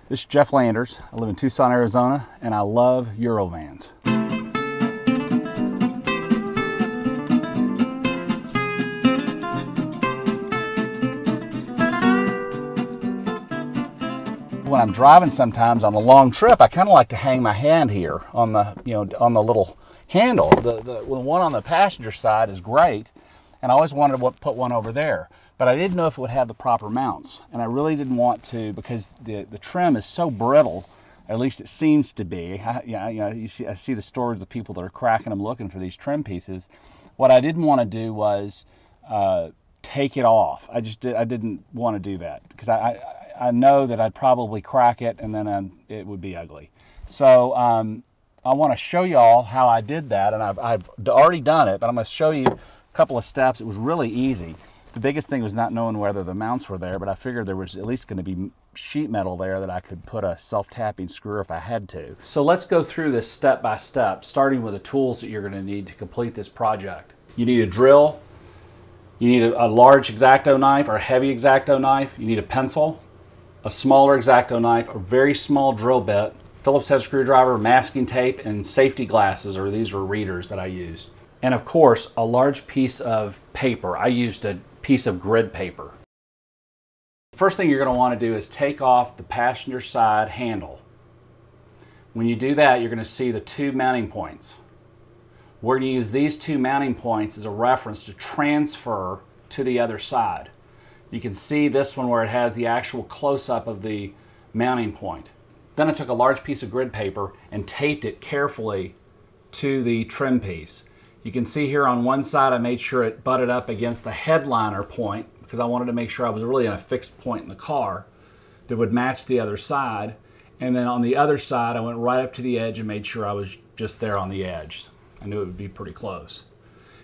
This is Jeff Landers. I live in Tucson, Arizona, and I love Eurovans. When I'm driving sometimes on a long trip, I kind of like to hang my hand here on the, on the little handle. The one on the passenger side is great, and I always wanted to put one over there. But I didn't know if it would have the proper mounts, and I really didn't want to because the trim is so brittle, at least it seems to be. I see the stories of the people that are cracking them looking for these trim pieces. What I didn't want to do was take it off. I didn't want to do that because I know that I'd probably crack it and then it would be ugly. So I want to show you all how I did that, and I've already done it, but I'm going to show you a couple of steps. It was really easy. The biggest thing was not knowing whether the mounts were there, but I figured there was at least going to be sheet metal there that I could put a self-tapping screw if I had to. So let's go through this step by step, starting with the tools that you're going to need to complete this project. You need a drill, you need a large X-Acto knife or a heavy X-Acto knife, you need a pencil, a smaller X-Acto knife, a very small drill bit, Phillips head screwdriver, masking tape, and safety glasses, or these were readers that I used. And of course, a large piece of paper. I used a piece of grid paper. The first thing you're going to want to do is take off the passenger side handle. When you do that, you're going to see the two mounting points. We're going to use these two mounting points as a reference to transfer to the other side. You can see this one where it has the actual close-up of the mounting point. Then I took a large piece of grid paper and taped it carefully to the trim piece. You can see here on one side I made sure it butted up against the headliner point because I wanted to make sure I was really in a fixed point in the car that would match the other side. And then on the other side I went right up to the edge and made sure I was just there on the edge. I knew it would be pretty close.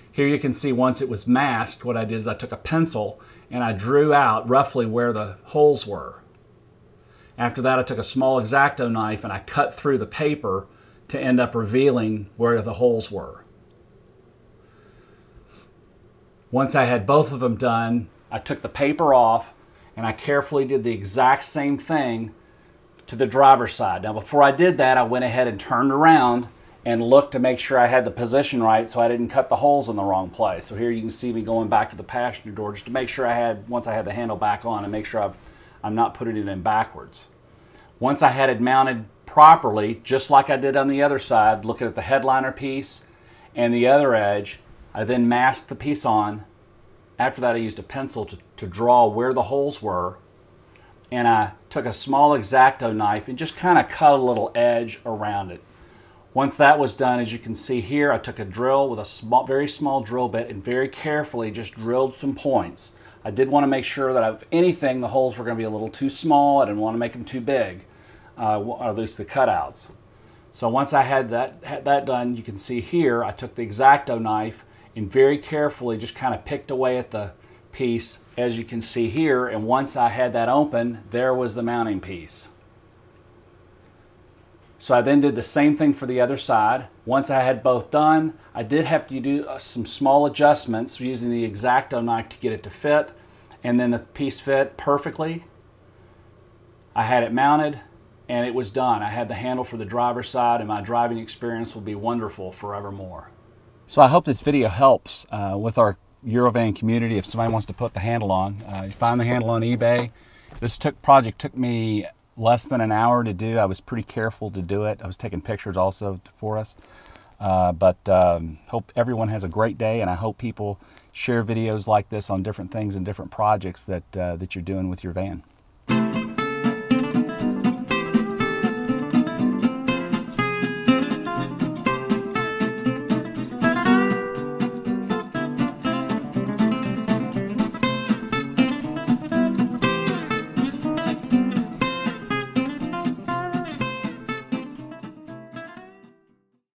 Here you can see once it was masked, what I did is I took a pencil and I drew out roughly where the holes were. After that I took a small X-Acto knife and I cut through the paper to end up revealing where the holes were. Once I had both of them done, I took the paper off and I carefully did the exact same thing to the driver's side. Now before I did that, I went ahead and turned around and looked to make sure I had the position right so I didn't cut the holes in the wrong place. So here you can see me going back to the passenger door just to make sure once I had the handle back on, and make sure I'm not putting it in backwards. Once I had it mounted properly, just like I did on the other side, looking at the headliner piece and the other edge, I then masked the piece on. After that I used a pencil to draw where the holes were, and I took a small X-Acto knife and just kind of cut a little edge around it. Once that was done, as you can see here, I took a drill with a very small drill bit and very carefully just drilled some points. I did want to make sure that if anything the holes were going to be a little too small. I didn't want to make them too big, or at least the cutouts. So once I had that done, you can see here I took the X-Acto knife and very carefully just kind of picked away at the piece, as you can see here, and once I had that open, there was the mounting piece. So I then did the same thing for the other side. Once I had both done, I did have to do some small adjustments using the X-Acto knife to get it to fit, and then the piece fit perfectly. I had it mounted and it was done. I had the handle for the driver's side, and my driving experience will be wonderful forevermore. So I hope this video helps with our Eurovan community if somebody wants to put the handle on. You find the handle on eBay. This project took me less than an hour to do. I was pretty careful to do it. I was taking pictures also for us. Hope everyone has a great day, and I hope people share videos like this on different things and different projects that you're doing with your van.